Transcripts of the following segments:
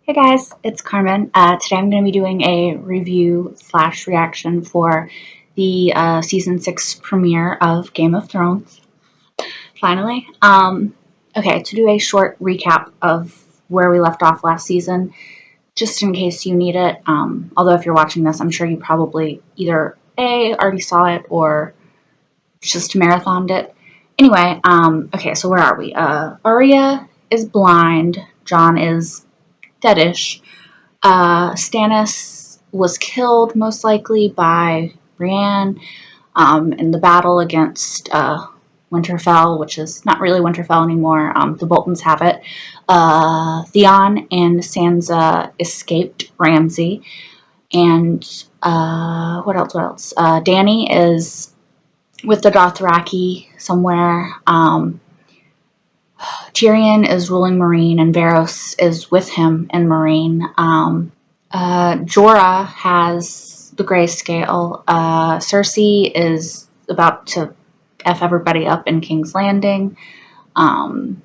Hey guys, it's Carmen. Today I'm going to be doing a review slash reaction for the season 6 premiere of Game of Thrones. Finally. Okay, to do a short recap of where we left off last season, just in case you need it. Although if you're watching this, I'm sure you probably either A, already saw it or just marathoned it. Anyway, okay, so where are we? Arya is blind. Jon is deadish. Stannis was killed most likely by Brienne in the battle against Winterfell, which is not really Winterfell anymore. The Boltons have it. Theon and Sansa escaped Ramsay. And what else? Dany is with the Dothraki somewhere. Tyrion is ruling Meereen, and Varys is with him in Meereen. Jorah has the grayscale. Cersei is about to F everybody up in King's Landing. Jaime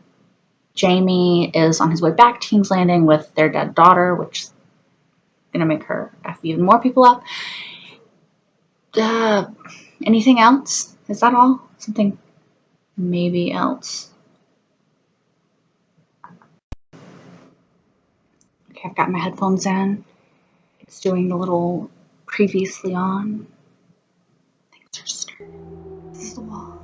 is on his way back to King's Landing with their dead daughter, which is going to make her F even more people up. Anything else? Is that all? Something maybe else? Okay, I've got my headphones in. It's doing the little previously on. Things are stirring. This is the wall.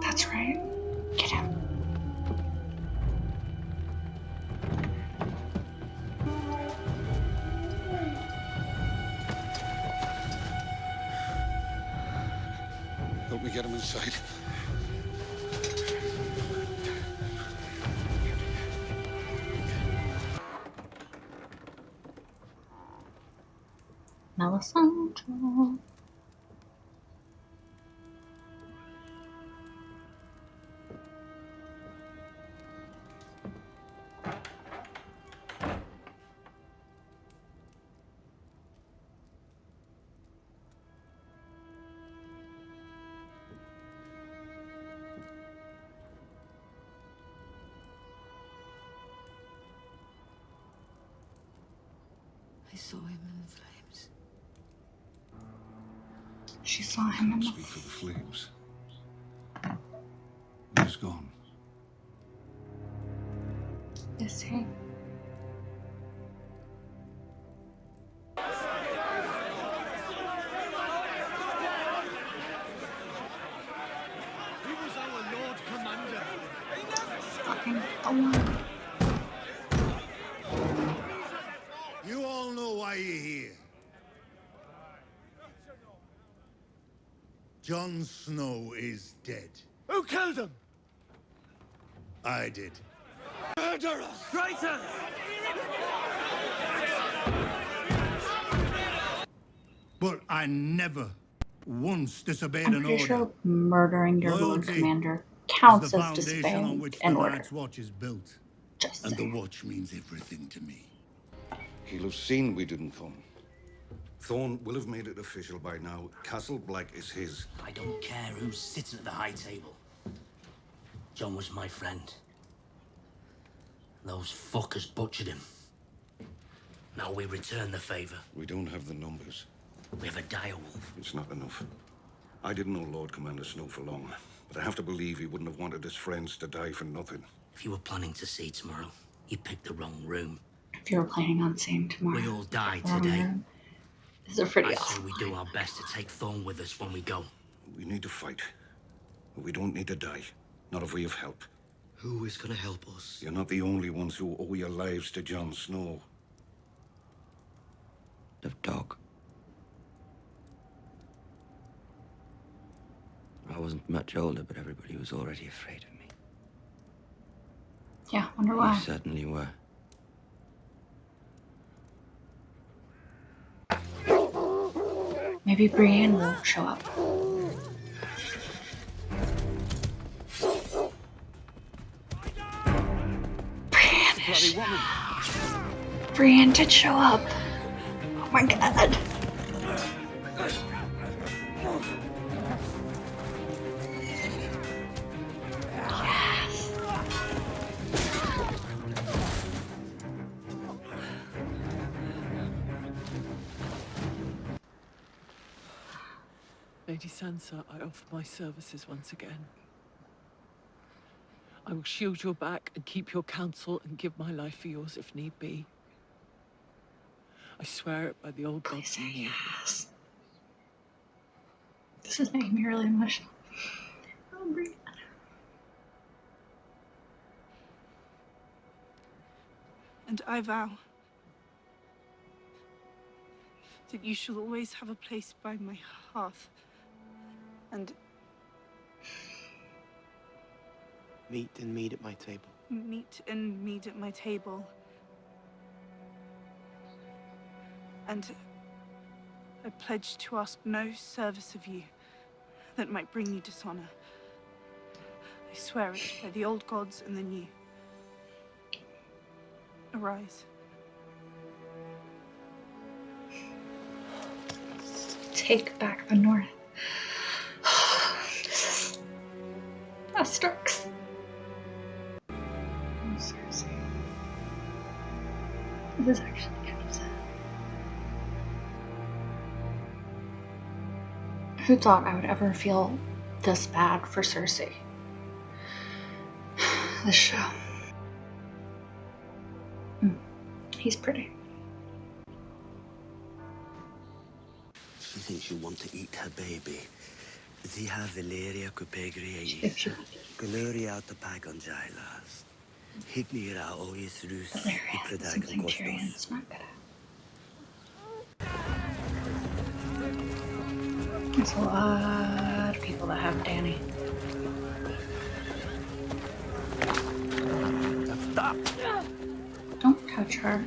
That's right. Get him. Help me get him inside. Melisandre. I saw him in the flames. She saw him in the Speak for the flames. He's gone. Is he? He was our Lord Commander. Fucking Thorn. You all know why you're here. Jon Snow is dead. Who killed him? I did. Murderer! Traitor! But I never once disobeyed I'm an pretty order. sure murdering your Lord Loyalty Commander is counts the as foundation on disobeying which an the order. Night's Watch is built. Just And the saying. watch means everything to me. He'll have seen we didn't come. Thorne will have made it official by now. Castle Black is his. I don't care who's sitting at the high table. Jon was my friend. Those fuckers butchered him. Now we return the favor. We don't have the numbers. We have a direwolf. It's not enough. I didn't know Lord Commander Snow for long, but I have to believe he wouldn't have wanted his friends to die for nothing. If you were planning to see tomorrow, you picked the wrong room. If you were planning on seeing tomorrow. We all die today. These are pretty I awesome. say we do our best to take Thorne with us when we go. We need to fight. But we don't need to die. Not if we have help. Who is going to help us? You're not the only ones who owe your lives to Jon Snow. The dog. wasn't much older, but everybody was already afraid of me. Yeah, wonder You why. certainly were. Maybe Brienne will show up. Bloody woman. Brienne did show up. Oh my god. Yes. Lady Sansa, I offer my services once again. I will shield your back and keep your counsel and give my life for yours if need be. I swear it by the old gods and you. Yes. This is making me really emotional. Oh, Brienne. And I vow that you shall always have a place by my hearth, and Meat and mead at my table. meat and mead at my table. And I pledge to ask no service of you that might bring you dishonor. I swear it by the old gods and the new. Arise. Take back the North. This is... That Starks. Oh, Cersei. This is actually kind of sad. Who thought I would ever feel this bad for Cersei? This show. He's pretty. She thinks you want to eat her baby. Ziha Valeria Cupegri Picture. Gloria out the Pagon Jailas. Hignira Ois Rus Valerian. Something Tyrion's not good at. There's a lot of people that have Dany. Stop. Don't touch her.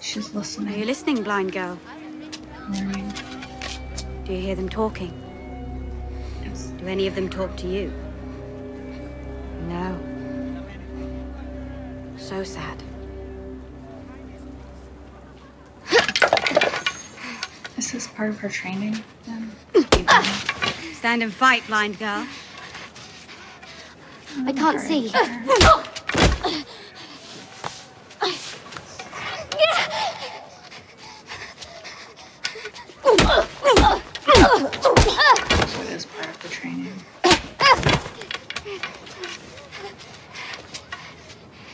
She's Are you listening. listening, blind girl? Learning. Do you hear them talking? Yes. Do any of them talk to you? No. So sad. Is this part of her training then? To be blind? Stand and fight, blind girl. I can't see. So it is part of the training.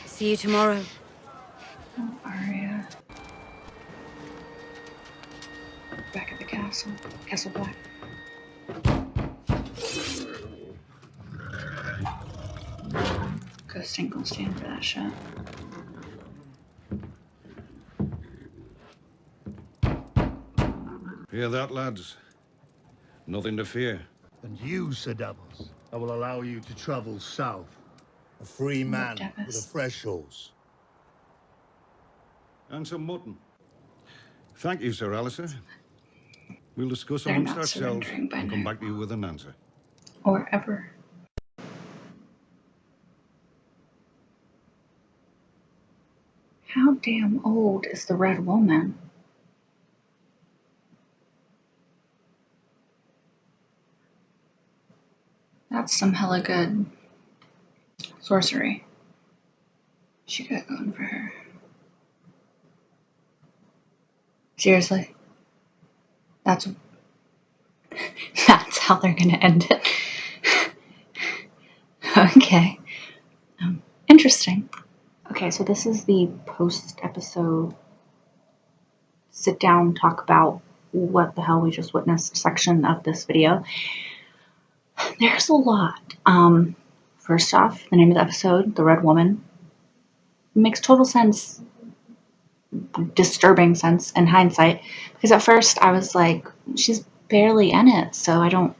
See you tomorrow. Oh, Arya. Back at the castle. Castle Black. Ghost ain't gonna stand for that shit. Hear that, lads? Nothing to fear. And you, Sir Davos, I will allow you to travel south. A free man Davos. with a fresh horse. And some mutton. Thank you, Sir Alistair. We'll discuss They're amongst not ourselves surrendering by and come now. back to you with an answer. Or ever. How damn old is the Red Woman? That's some hella good sorcery. She got going for her. Seriously? That's how they're gonna end it. Okay. Interesting. Okay, so this is the post-episode sit down, talk about what the hell we just witnessed section of this video. There's a lot. First off, the name of the episode, The Red Woman, makes total sense, disturbing sense in hindsight, because at first I was like, she's barely in it, so I don't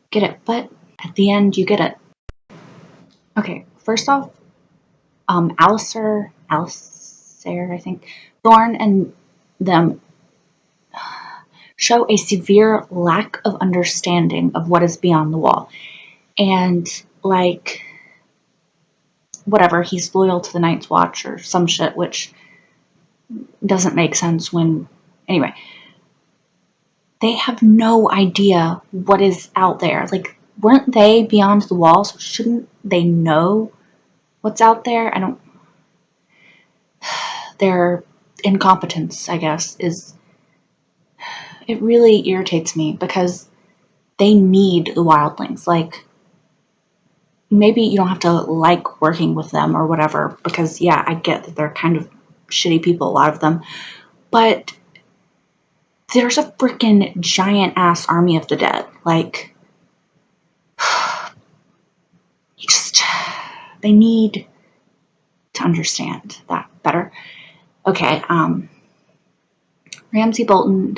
get it. But at the end, you get it. Okay, first off, Alistair, I think, Thorn and them show a severe lack of understanding of what is beyond the wall. And, like, whatever, he's loyal to the Night's Watch or some shit, which doesn't make sense when. Anyway, they have no idea what is out there. Like, weren't they beyond the wall? So shouldn't they know what's out there? I don't. Their incompetence, I guess, is. It really irritates me because they need the wildlings. Like, maybe you don't have to like working with them or whatever, because, yeah, I get that they're kind of shitty people, a lot of them. But there's a freaking giant ass army of the dead. Like, they need to understand that better. Okay, Ramsay Bolton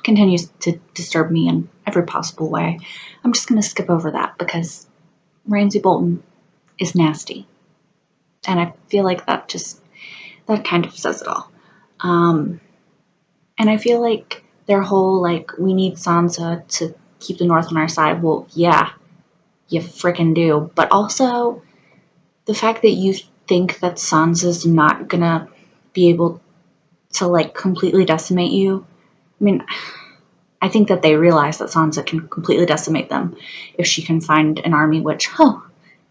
continues to disturb me in every possible way. I'm just going to skip over that because Ramsay Bolton is nasty. And I feel like that kind of says it all. And I feel like their whole, like, we need Sansa to keep the North on our side. Well, yeah, you freaking do. But also, the fact that you think that Sansa's not gonna be able to, like, completely decimate you. I mean, I think that they realize that Sansa can completely decimate them if she can find an army, which,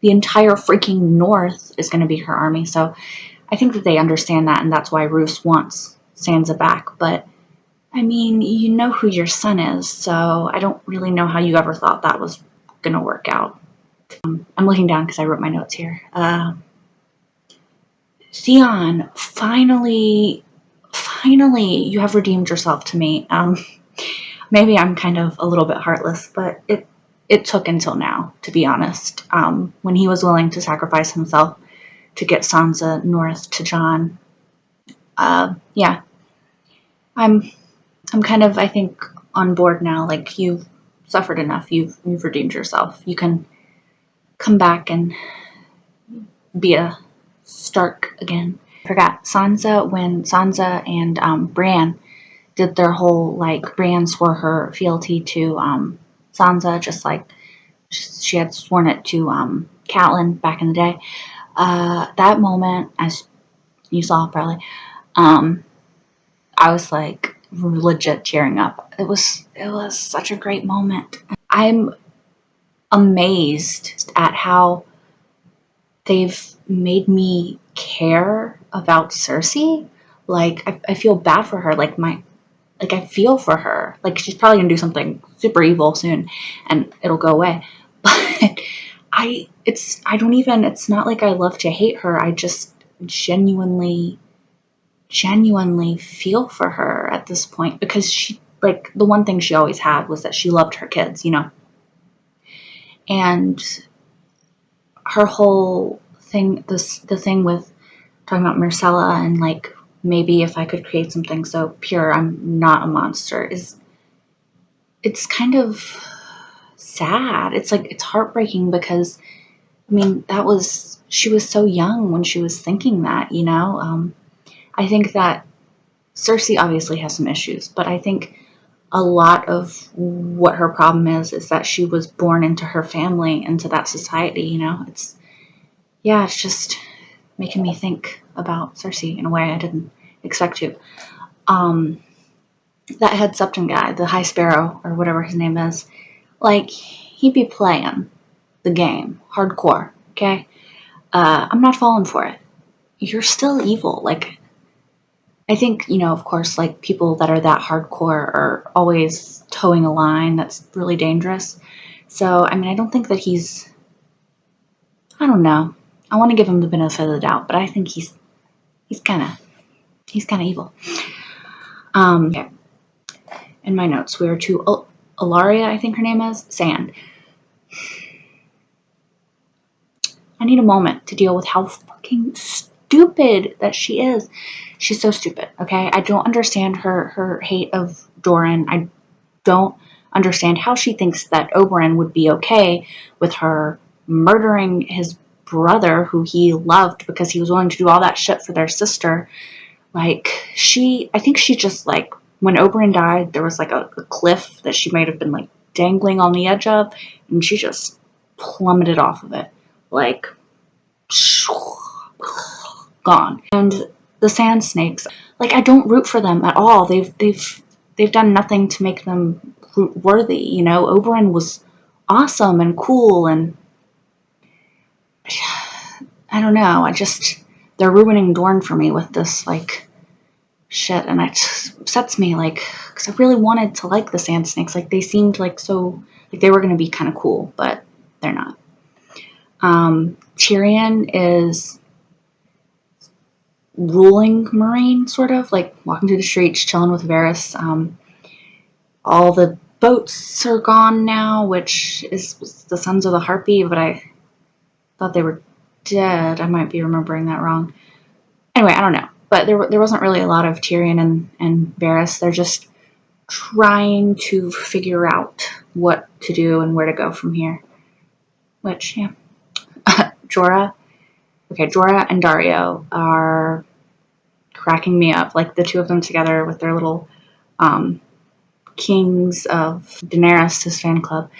the entire freaking North is going to be her army. So I think that they understand that, and that's why Roose wants Sansa back. But, I mean, you know who your son is, so I don't really know how you ever thought that was going to work out. I'm looking down because I wrote my notes here. Theon, finally, you have redeemed yourself to me. Maybe I'm kind of a little bit heartless, but it took until now, to be honest. When he was willing to sacrifice himself to get Sansa north to Jon. Yeah. I'm kind of, I think, on board now. Like, you've suffered enough. You've redeemed yourself. You can come back and be a Stark again. I forgot Sansa, when Sansa and Bran did their whole, like, Bran swore her fealty to Sansa, just like she had sworn it to Catelyn back in the day. That moment, as you saw probably, I was like legit cheering up. It was such a great moment. I'm amazed at how they've made me care about Cersei. Like, I feel bad for her. Like, I feel for her. Like, she's probably gonna do something super evil soon, and it'll go away. But it's not like I love to hate her. I just genuinely feel for her at this point, because she, like, the one thing she always had was that she loved her kids, you know? And her whole thing, the thing with talking about Myrcella and, like, maybe if I could create something so pure I'm not a monster, it's kind of sad. It's like, it's heartbreaking because, I mean, she was so young when she was thinking that, you know? I think that Cersei obviously has some issues, but I think a lot of what her problem is that she was born into her family, into that society, you know? It's just making me think about Cersei in a way I didn't expect to. That head Septon guy, the High Sparrow, or whatever his name is, like, he be playing the game hardcore, okay? I'm not falling for it. You're still evil. Like, I think, you know, of course, like, people that are that hardcore are always towing a line that's really dangerous. So, I mean, I don't think that I don't know. I want to give him the benefit of the doubt, but I think he's kind of evil. Okay. In my notes, we are to Ilaria, I think her name is, Sand. I need a moment to deal with how fucking stupid that she is. She's so stupid, okay? I don't understand her hate of Doran. I don't understand how she thinks that Oberyn would be okay with her murdering his brother, who he loved because he was willing to do all that shit for their sister. Like, I think she just, like, when Oberyn died, there was, like, a cliff that she might have been, like, dangling on the edge of, and she just plummeted off of it. Like, gone. And the Sand Snakes, like, I don't root for them at all. They've done nothing to make them root worthy, you know? Oberyn was awesome and cool, and I don't know, they're ruining Dorne for me with this, like, shit, and it just upsets me, like, because I really wanted to like the Sand Snakes. Like, they seemed like like they were going to be kind of cool, but they're not. Tyrion is ruling Meereen, sort of, like, walking through the streets, chilling with Varys. All the boats are gone now, which is the Sons of the Harpy, but I thought they were dead. I might be remembering that wrong. Anyway, I don't know. But there wasn't really a lot of Tyrion and Varys. They're just trying to figure out what to do and where to go from here. Which, yeah. Jorah and Daario are cracking me up. Like, the two of them together with their little Kings of Daenerys' fan club.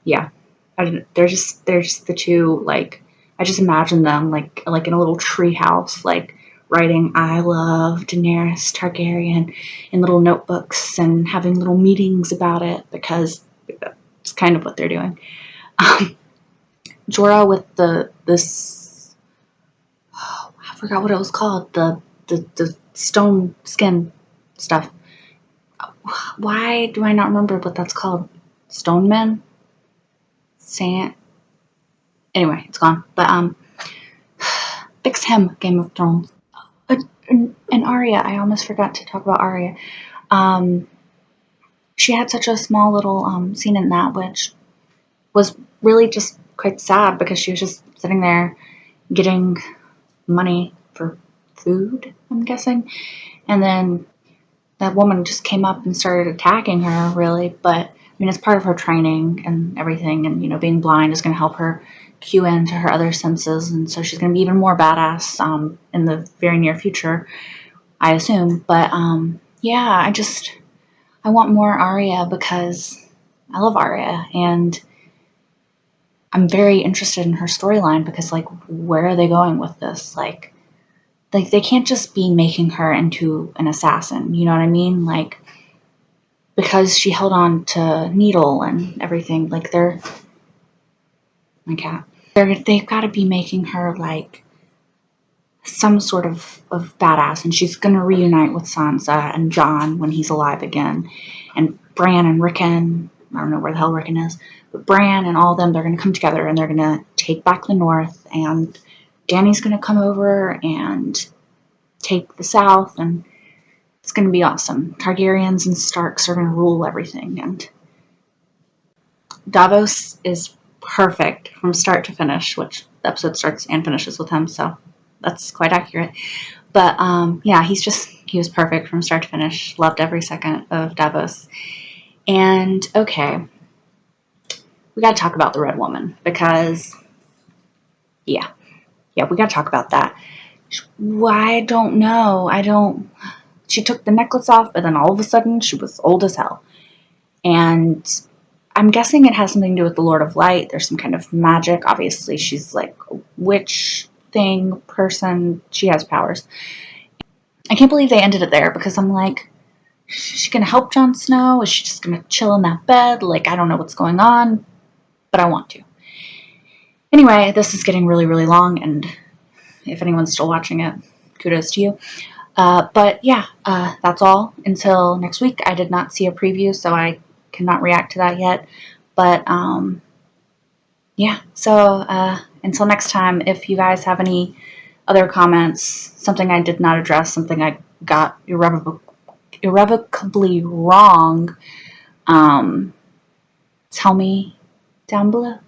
Yeah. They're just the two, like, I just imagine them like in a little tree house, like, writing "I love Daenerys Targaryen" in little notebooks and having little meetings about it, because it's kind of what they're doing. Jorah with this, oh, I forgot what it was called, the stone skin stuff. Why do I not remember what that's called? Stone men? Sand? Anyway, it's gone. But fix him, Game of Thrones. And Arya, I almost forgot to talk about Arya. She had such a small little scene in that, which was really just quite sad, because she was just sitting there getting money for food, I'm guessing. And then that woman just came up and started attacking her, really. But, I mean, it's part of her training and everything, and, you know, being blind is going to help her cue into her other senses, and so she's going to be even more badass in the very near future, I assume. But, yeah, I want more Arya, because I love Arya, and I'm very interested in her storyline, because, like, where are they going with this? Like, they can't just be making her into an assassin, you know what I mean? Like, because she held on to Needle and everything, like, my cat. They've got to be making her, like, some sort of badass, and she's going to reunite with Sansa and Jon when he's alive again, and Bran and Rickon. I don't know where the hell Rickon is, but Bran and all of them, they're going to come together, and they're going to take back the North, and Dany's going to come over and take the South, and it's going to be awesome. Targaryens and Starks are going to rule everything, and Davos is perfect from start to finish, which the episode starts and finishes with him, so that's quite accurate. But, yeah, he was perfect from start to finish. Loved every second of Davos. And, okay, we gotta talk about the Red Woman, because, yeah, we gotta talk about that. I don't know. She took the necklace off, but then all of a sudden she was old as hell. And I'm guessing it has something to do with the Lord of Light. There's some kind of magic. Obviously, she's like a witch thing, person. She has powers. I can't believe they ended it there, because I'm like, is she going to help Jon Snow? Is she just going to chill in that bed? Like, I don't know what's going on, but I want to. Anyway, this is getting really, really long, and if anyone's still watching it, kudos to you. But yeah, that's all until next week. I did not see a preview, so I cannot react to that yet. But yeah, so until next time, if you guys have any other comments, something I did not address, something I got irrevocably wrong, tell me down below.